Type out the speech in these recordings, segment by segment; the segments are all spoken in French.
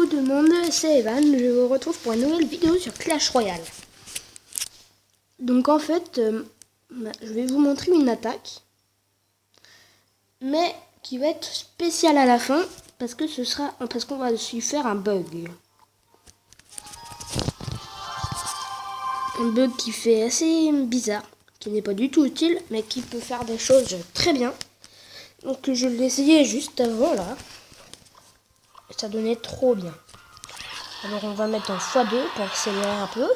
tout le monde, c'est Evan, je vous retrouve pour une nouvelle vidéo sur Clash Royale. Donc en fait, je vais vous montrer une attaque, mais qui va être spéciale à la fin, parce qu'on va lui faire un bug. Un bug qui fait assez bizarre, qui n'est pas du tout utile, mais qui peut faire des choses très bien. Donc je l'ai essayé juste avant là, et ça donnait trop bien. Alors on va mettre en x2 pour accélérer un peu.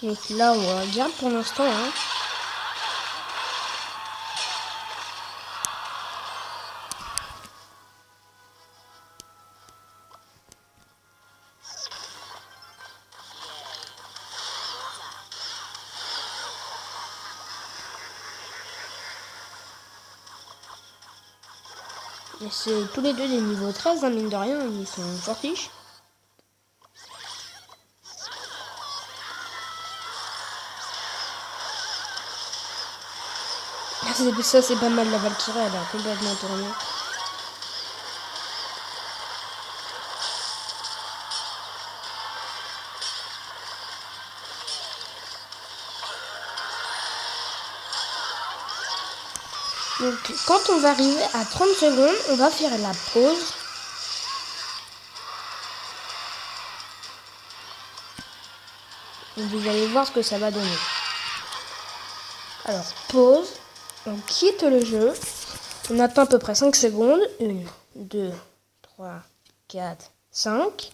Donc là on regarde pour l'instant. Et c'est tous les deux des niveaux 13, mine de rien, ils sont fortiches. Ça c'est pas mal, la Valkyrie elle a complètement tourné. Donc quand on va arriver à 30 secondes, on va faire la pause. Et vous allez voir ce que ça va donner. Alors pause, on quitte le jeu, on attend à peu près 5 secondes. 1, 2, 3, 4, 5.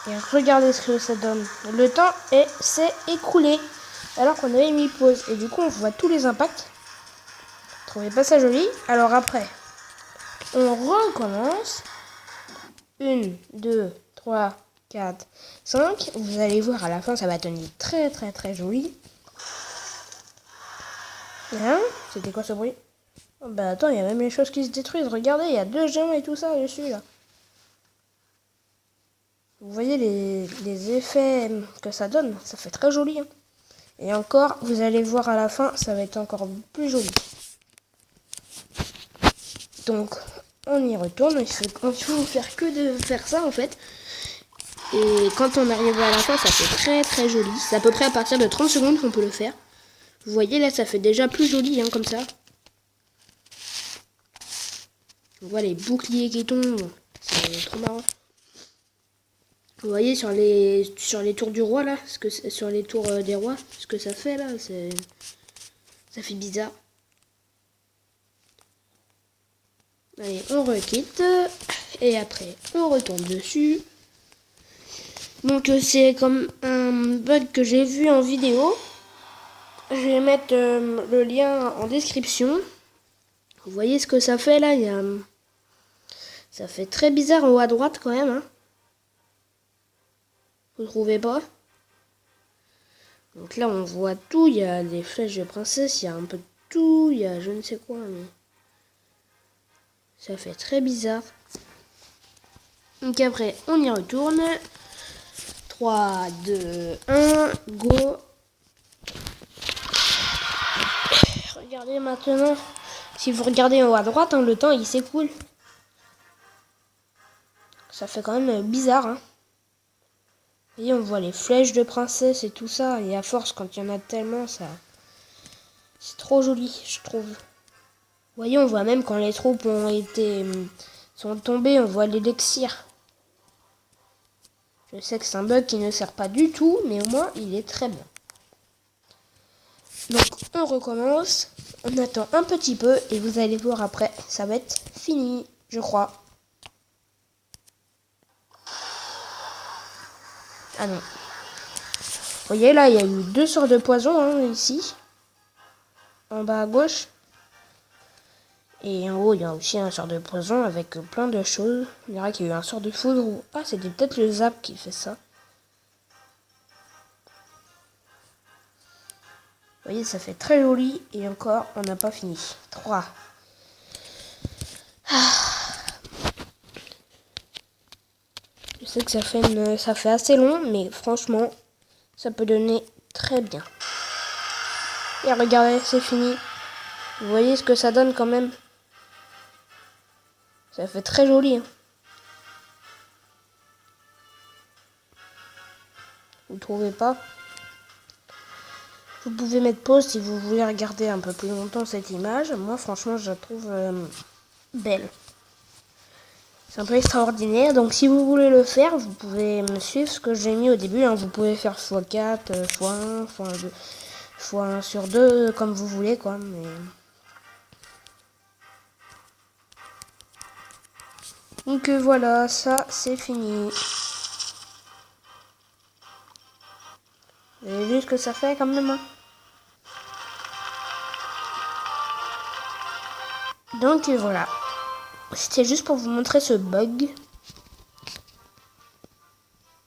Et regardez ce que ça donne. Le temps s'est écoulé alors qu'on avait mis pause. Et du coup, on voit tous les impacts. Trouvez pas ça joli? Alors après, on recommence. 1, 2, 3, 4, 5. Vous allez voir à la fin, ça va tenir très très très joli. Hein? C'était quoi ce bruit? Oh, bah attends, il y a même les choses qui se détruisent. Regardez, il y a 2 géants et tout ça dessus là. Vous voyez les effets que ça donne, ça fait très joli. Et encore, vous allez voir à la fin, ça va être encore plus joli. Donc, on y retourne. Il faut faire que de faire ça en fait. Et quand on arrive à la fin, ça fait très très joli. C'est à peu près à partir de 30 secondes qu'on peut le faire. Vous voyez là, ça fait déjà plus joli comme ça. On voit les boucliers qui tombent. C'est trop marrant. Vous voyez sur les tours du roi là, sur les tours des rois, ce que ça fait là, ça fait bizarre. Allez, on requitte et après on retombe dessus. Donc c'est comme un bug que j'ai vu en vidéo. Je vais mettre le lien en description. Vous voyez ce que ça fait là, ça fait très bizarre en haut à droite quand même. Vous trouvez pas? Donc là on voit tout, il y a des flèches de princesse, il y a un peu de tout, il y a je ne sais quoi, mais ça fait très bizarre. Donc après on y retourne. 3, 2, 1, go. Regardez maintenant, si vous regardez en haut à droite, le temps il s'écoule. Ça fait quand même bizarre. Vous voyez, on voit les flèches de princesse et tout ça. Et à force, quand il y en a tellement, c'est trop joli, je trouve. Vous voyez, on voit même quand les troupes sont tombées, on voit l'élixir. Je sais que c'est un bug qui ne sert pas du tout, mais au moins, il est très bien. Donc, on recommence. On attend un petit peu et vous allez voir après, ça va être fini, je crois. Ah non. Vous voyez là, il y a eu 2 sorts de poison ici. En bas à gauche. Et en haut, il y a aussi un sort de poison avec plein de choses. Il dirait qu'il y a eu un sort de foudre ou... Ah, c'était peut-être le zap qui fait ça. Vous voyez, ça fait très joli. Et encore, on n'a pas fini. 3. Je sais que ça fait assez long, mais franchement, ça peut donner très bien. Et regardez, c'est fini. Vous voyez ce que ça donne quand même? Ça fait très joli. Hein. Vous trouvez pas? Vous pouvez mettre pause si vous voulez regarder un peu plus longtemps cette image. Moi, franchement, je la trouve belle. C'est un peu extraordinaire. Donc, si vous voulez le faire, vous pouvez me suivre ce que j'ai mis au début. Hein. Vous pouvez faire x4, x1, x2, x1 sur 2, comme vous voulez, quoi. Mais... Donc, voilà, ça, c'est fini. Vous avez vu ce que ça fait, quand même, hein. Donc, voilà. C'était juste pour vous montrer ce bug.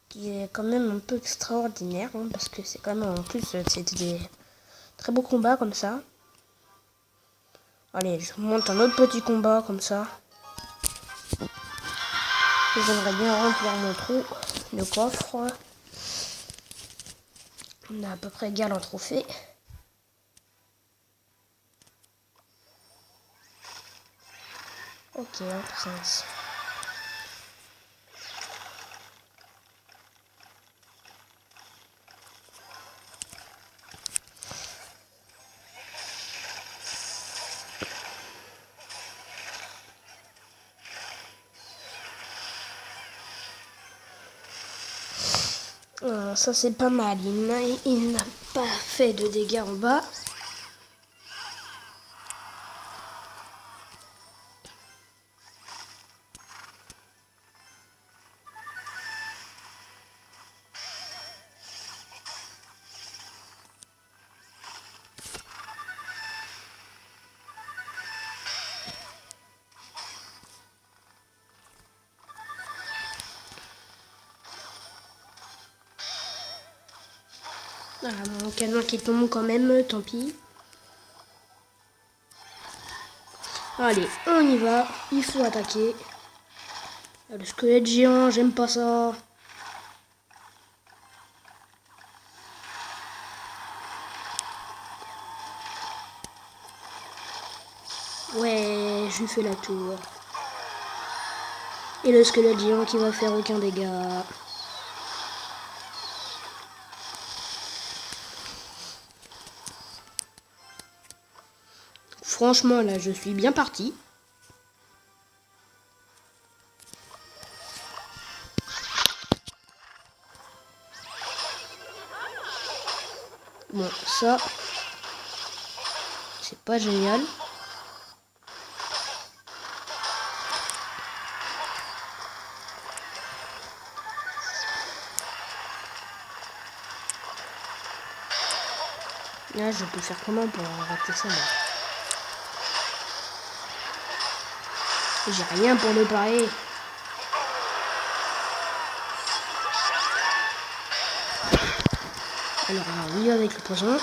Qui est quand même un peu extraordinaire, hein, parce que c'est quand même, en plus, c'était des très beaux combats comme ça. Allez, je vous montre un autre petit combat comme ça. J'aimerais bien remplir mon trou de coffre. On a à peu près égal en trophée. Ok, on fait ça ici. Ça c'est pas mal, il n'a pas fait de dégâts en bas. Voilà, mon canon qui tombe quand même, tant pis. Allez, on y va, il faut attaquer. Le squelette géant, j'aime pas ça. Ouais, je lui fais la tour. Et le squelette géant qui va faire aucun dégât. Franchement, là, je suis bien parti. Bon, ça, c'est pas génial. Là, je peux faire comment pour arrêter ça, moi? J'ai rien pour le parer. Alors, oui, avec le poison.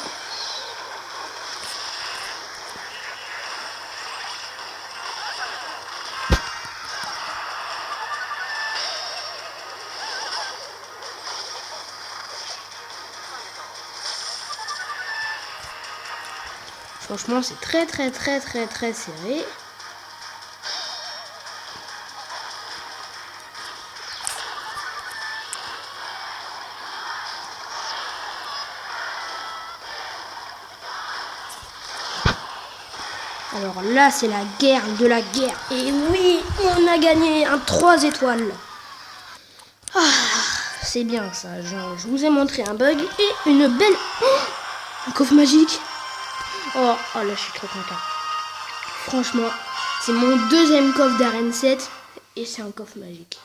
Franchement, c'est très serré. Alors là, c'est la guerre de la guerre. Et oui, on a gagné un 3 étoiles. Ah, c'est bien ça. Genre, je vous ai montré un bug et une belle... Oh, un coffre magique. Oh, là, je suis trop content. Franchement, c'est mon deuxième coffre d'arène 7 et c'est un coffre magique.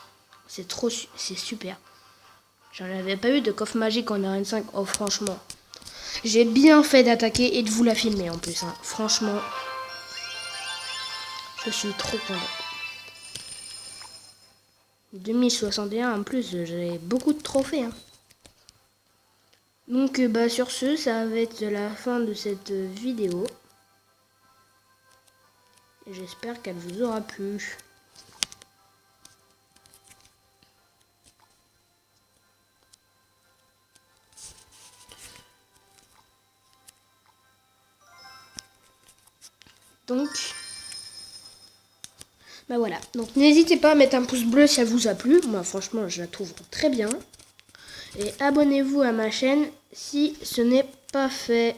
C'est super. J'en avais pas eu de coffre magique en arène 5. Oh, franchement. J'ai bien fait d'attaquer et de vous la filmer en plus. Hein. Franchement, je suis trop content. 2061 en plus, j'ai beaucoup de trophées. Hein. Donc, sur ce, ça va être la fin de cette vidéo. J'espère qu'elle vous aura plu. Donc, bah voilà. Donc n'hésitez pas à mettre un pouce bleu si ça vous a plu. Moi franchement je la trouve très bien. Et abonnez-vous à ma chaîne si ce n'est pas fait.